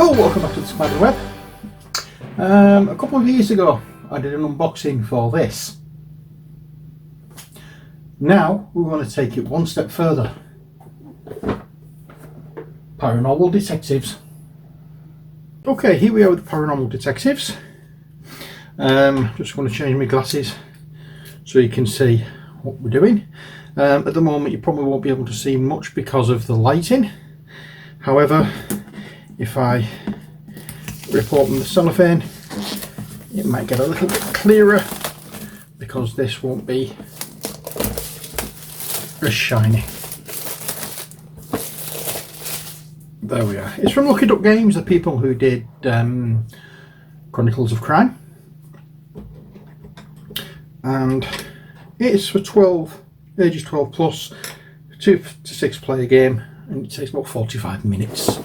Oh, welcome back to the Spider Web. A couple of years ago I did an unboxing for this. Now we want to take it one step further. Paranormal Detectives. Okay, here we are with the Paranormal Detectives. Just going to change my glasses so you can see what we're doing. At the moment you probably won't be able to see much because of the lighting. However, if I rip open the cellophane, it might get a little bit clearer because this won't be as shiny. There we are. It's from Lucky Duck Games, the people who did Chronicles of Crime, and it's for ages 12 plus, 2 to 6 player game, and it takes about 45 minutes.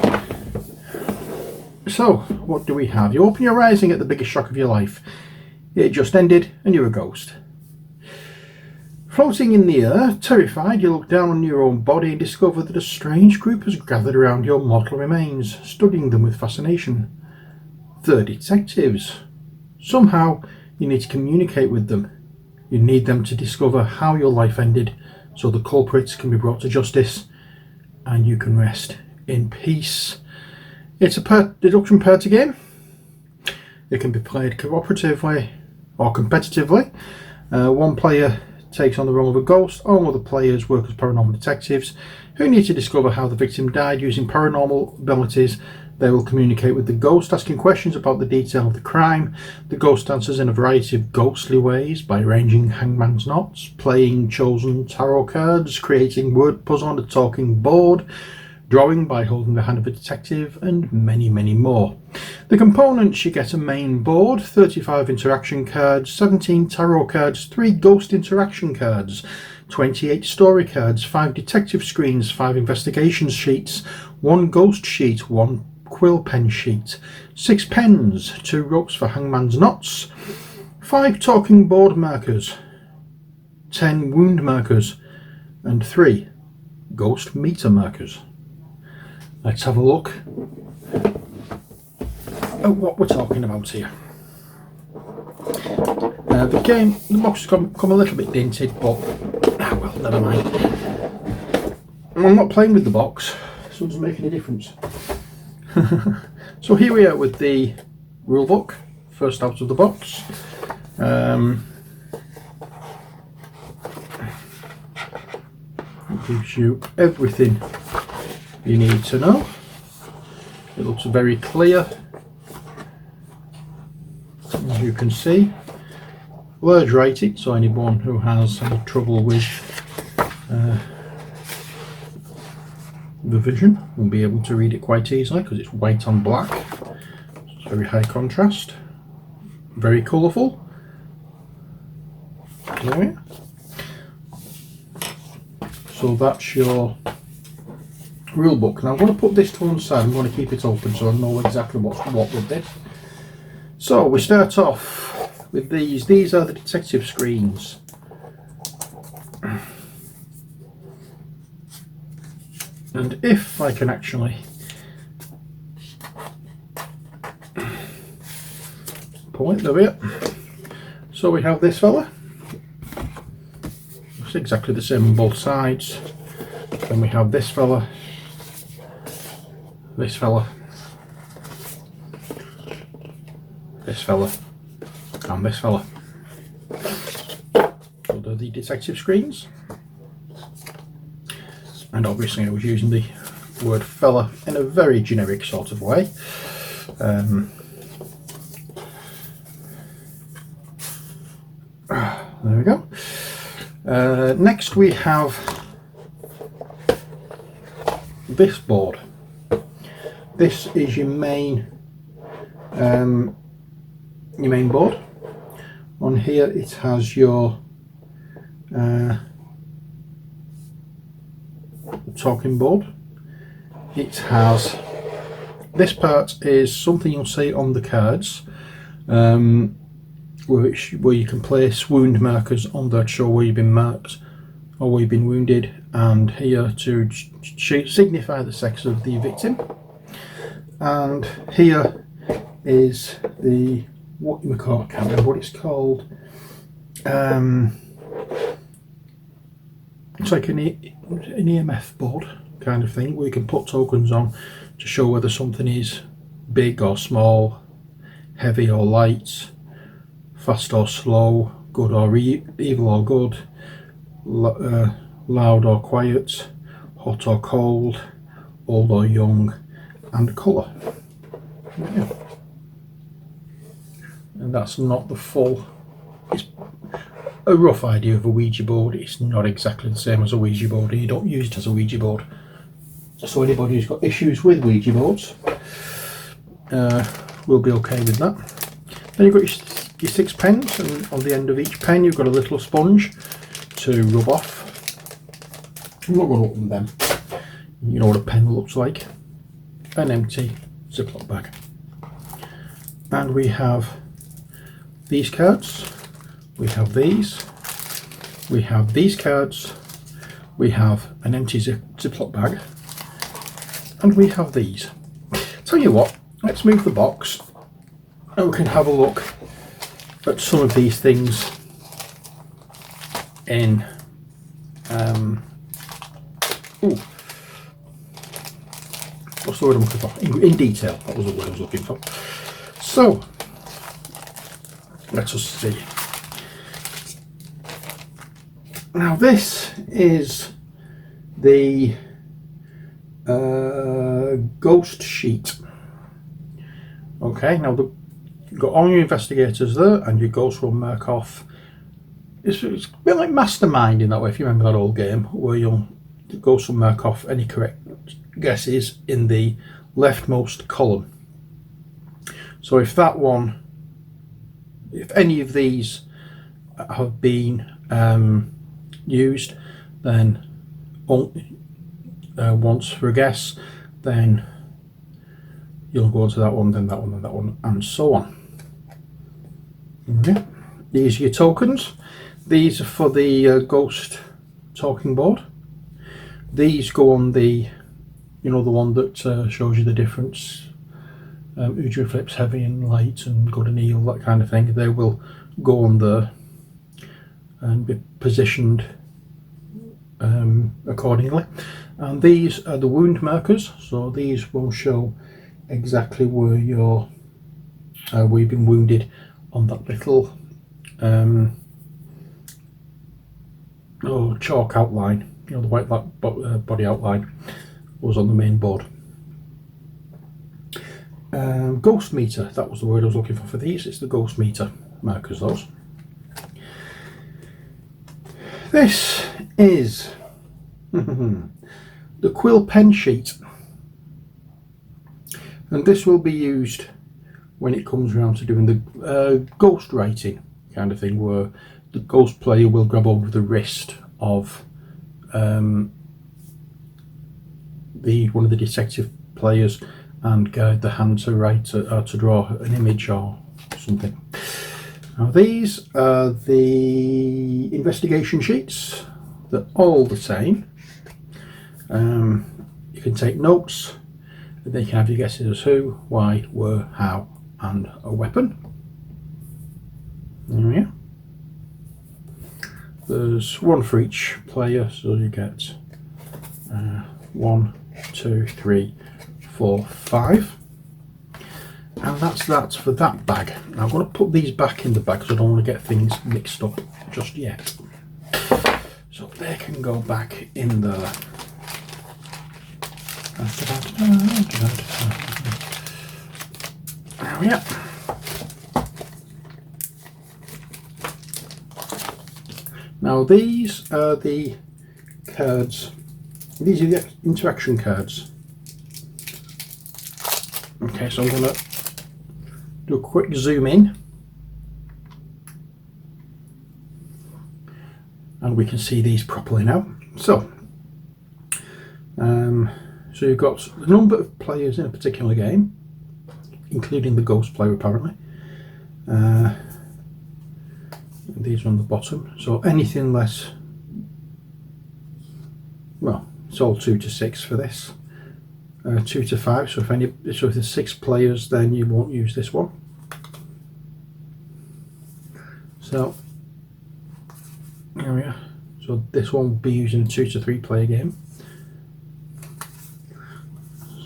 So, what do we have? You open your eyes and get the biggest shock of your life. It just ended and you're a ghost. Floating in the air, terrified, you look down on your own body and discover that a strange group has gathered around your mortal remains, studying them with fascination. The detectives. Somehow, you need to communicate with them. You need them to discover how your life ended, so the culprits can be brought to justice, and you can rest in peace. It's a deduction party game. It can be played cooperatively or competitively. One player takes on the role of a ghost. All other players work as paranormal detectives who need to discover how the victim died. Using paranormal abilities, they will communicate with the ghost, asking questions about the detail of the crime. The ghost answers in a variety of ghostly ways by arranging hangman's knots, playing chosen tarot cards, creating word puzzle on a talking board, drawing by holding the hand of a detective, and many, many more. The components: you get a main board, 35 interaction cards, 17 tarot cards, 3 ghost interaction cards, 28 story cards, 5 detective screens, 5 investigation sheets, 1 ghost sheet, 1 quill pen sheet, 6 pens, 2 ropes for hangman's knots, 5 talking board markers, 10 wound markers, and 3 ghost meter markers. Let's have a look at what we're talking about here. The box has come a little bit dented, but well, never mind. I'm not playing with the box, so it doesn't make any difference. So here we are with the rule book, first out of the box. It gives you everything you need to know. It looks very clear, as you can see. Blurred rated, so anyone who has any trouble with the vision will be able to read it quite easily because it's white on black. It's very high contrast, very colourful. There we are. So that's your rule book. Now I'm going to put this to one side. I'm going to keep it open so I know exactly what's what with this. So we start off with these. These are the detective screens. And if I can actually pull it, there we are. So we have this fella. It's exactly the same on both sides. Then we have this fella, this fella, this fella, and this fella. So they're the detective screens. And obviously I was using the word fella in a very generic sort of way. There we go. Next we have this board. This is your main board. On here it has your talking board. It has, this part is something you'll see on the cards, where you can place wound markers on that show where you've been marked or where you've been wounded, and here to signify the sex of the victim. And here is the, what you call, I can't remember what it's called. It's like an EMF board kind of thing where you can put tokens on to show whether something is big or small, heavy or light, fast or slow, good or evil or good, loud or quiet, hot or cold, old or young, and colour. Yeah. And that's not the full, it's a rough idea of a Ouija board. It's not exactly the same as a Ouija board, and you don't use it as a Ouija board. So anybody who's got issues with Ouija boards will be okay with that. Then you've got your 6 pens, and on the end of each pen you've got a little sponge to rub off. I'm not going to open them. You know what a pen looks like. An empty Ziploc bag. And we have these cards, we have these cards, we have an empty Ziploc bag, and we have these. Tell you what, let's move the box and we can have a look at some of these things in what's the word I'm looking for? In detail, that was the word I was looking for. So, let us see. Now this is the ghost sheet. Okay, now you've got all your investigators there, and your ghost will mark off. It's a bit like Mastermind in that way, if you remember that old game, where the ghost will mark off any correct guesses in the leftmost column. So if any of these have been used, then once for a guess, then you'll go to that one, then that one, then that one, and so on. Okay. These are your tokens. These are for the ghost talking board. These go on the, the one that shows you the difference. Usually flips heavy and light and good and evil, that kind of thing. They will go on there and be positioned accordingly. And these are the wound markers, so these will show exactly where you've been wounded on that little chalk outline. The white body outline was on the main board. Ghost meter, that was the word I was looking for these. It's the ghost meter markers, those. This is the quill pen sheet, and this will be used when it comes around to doing the ghost writing kind of thing, where the ghost player will grab over the wrist of one of the detective players and guide the hand to write to draw an image or something. Now these are the investigation sheets. They're all the same. You can take notes, and then you can have your guesses as who, why, where, how, and a weapon. There we are. There's one for each player, so you get 1, 2, 3, 4, 5. And that's that for that bag. Now I'm going to put these back in the bag because I don't want to get things mixed up just yet. So they can go back in there. Now, yeah. Now these are the cards. These are the interaction cards. Okay, so I'm going to do a quick zoom in, and we can see these properly now. So you've got the number of players in a particular game, including the ghost player apparently. These are on the bottom, so anything less, well, it's all 2 to 6 for this. 2 to 5. So if there's 6 players, then you won't use this one. So there we are. So this one will be using a 2 to 3 player game.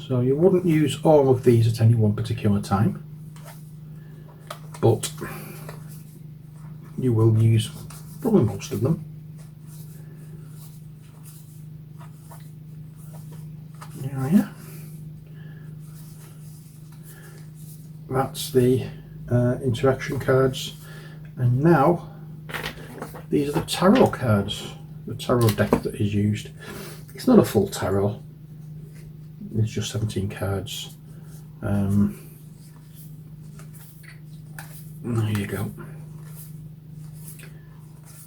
So you wouldn't use all of these at any one particular time, but you will use probably most of them. There we are. That's the interaction cards, and now these are the tarot cards, the tarot deck that is used. It's not a full tarot, it's just 17 cards. There you go.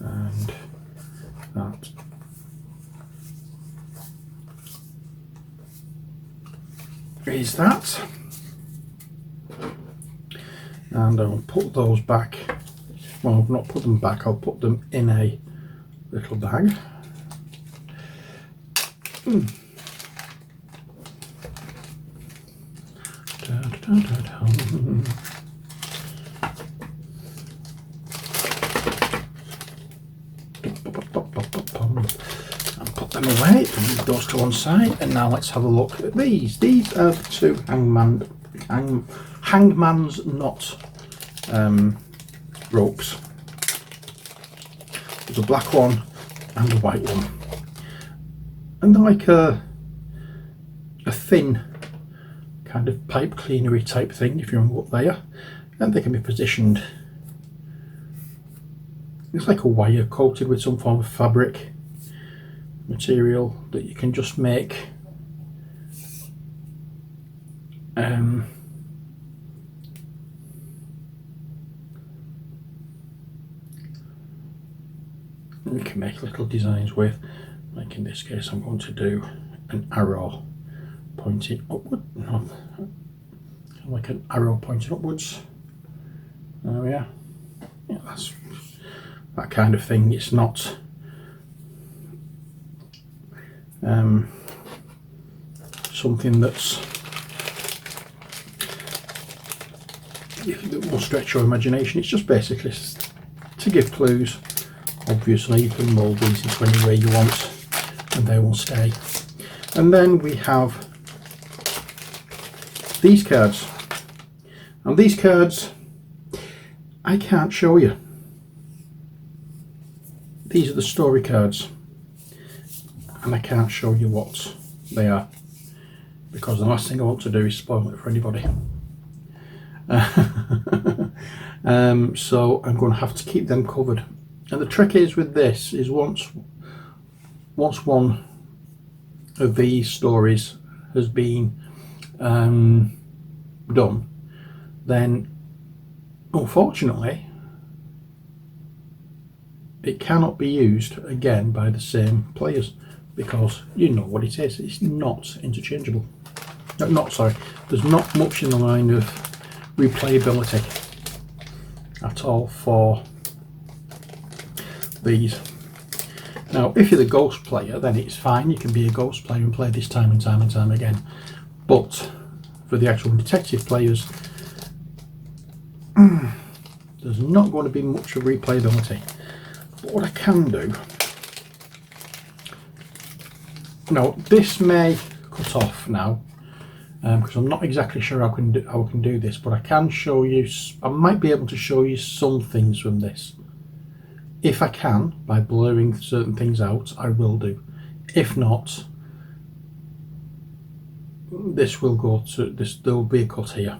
And that is that. And I'll put those back. Well, I'll not put them back, I'll put them in a little bag. And put them away, and those to one side. And now let's have a look at these. These are the two hangman's knot ropes. There's a black one and a white one, and they're like a thin kind of pipe cleanery type thing, if you remember what they are, and they can be positioned. It's like a wire coated with some form of fabric material that you can just make you can make little designs with. Like in this case, I'm going to do an arrow pointing upward, no, like an arrow pointing upwards. There we are. Yeah, that's that kind of thing. It's not something that will stretch your imagination. It's just basically to give clues. Obviously you can mould these into any way you want and they will stay. And then we have these cards, and these cards I can't show you. These are the story cards, and I can't show you what they are because the last thing I want to do is spoil it for anybody. So I'm going to have to keep them covered. And the trick is with this is once one of these stories has been done, then unfortunately it cannot be used again by the same players because you know what it is. It's not interchangeable. There's not much in the line of replayability at all for these. Now if you're the ghost player, then it's fine, you can be a ghost player and play this time and time and time again, but for the actual detective players there's not going to be much of replayability. But what I can do now, this may cut off now because I'm not exactly sure how I can do this, but I can show you, I might be able to show you some things from this. If I can, by blurring certain things out, I will do. If not, this will go to this. There will be a cut here.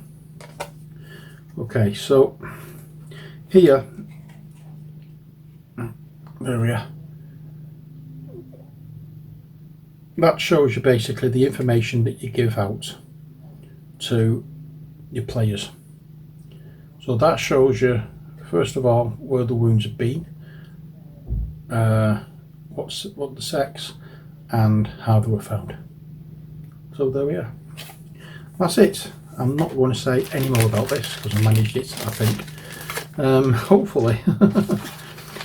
Okay, so here, there we are. That shows you basically the information that you give out to your players. So that shows you, first of all, where the wounds have been, what the sex, and how they were found. So there we are. That's it. I'm not going to say any more about this because I managed it, I think. Hopefully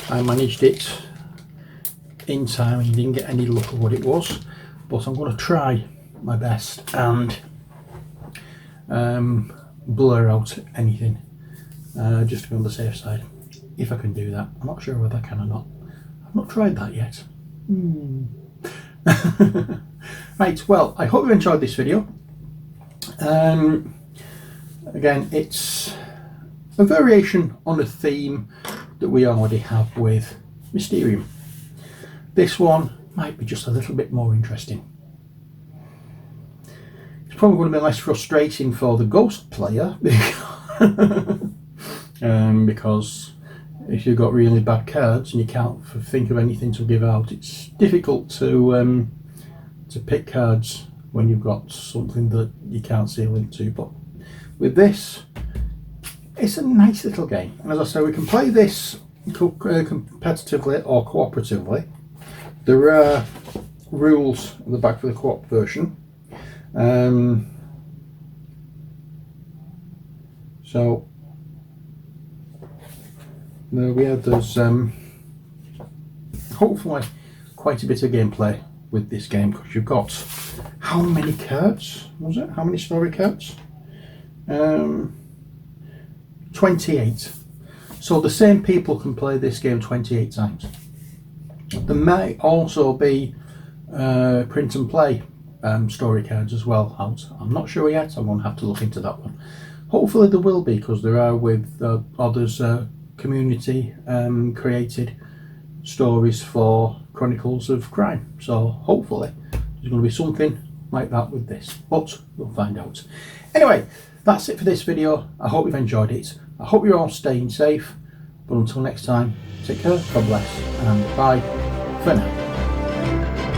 I managed it in time and you didn't get any look of what it was, but I'm going to try my best and blur out anything, just to be on the safe side, if I can do that. I'm not sure whether I can or not. I've not tried that yet. Right, well, I hope you enjoyed this video. Again, it's a variation on a theme that we already have with Mysterium. This one might be just a little bit more interesting. It's probably going to be less frustrating for the ghost player because if you've got really bad cards and you can't think of anything to give out, it's difficult to pick cards when you've got something that you can't see a link to. But with this, it's a nice little game, and as I say, we can play this competitively or cooperatively. There are rules at the back for the co-op version. So there we have. There's hopefully quite a bit of gameplay with this game, because you've got, how many cards was it? How many story cards? 28. So the same people can play this game 28 times. There may also be print and play story cards as well out. I'm not sure yet. I'm going to have to look into that one. Hopefully there will be, because there are with others community created stories for Chronicles of Crime. So hopefully there's going to be something like that with this, but we'll find out. Anyway, that's it for this video. I hope you've enjoyed it. I hope you're all staying safe. But until next time, take care, God bless, and bye for now.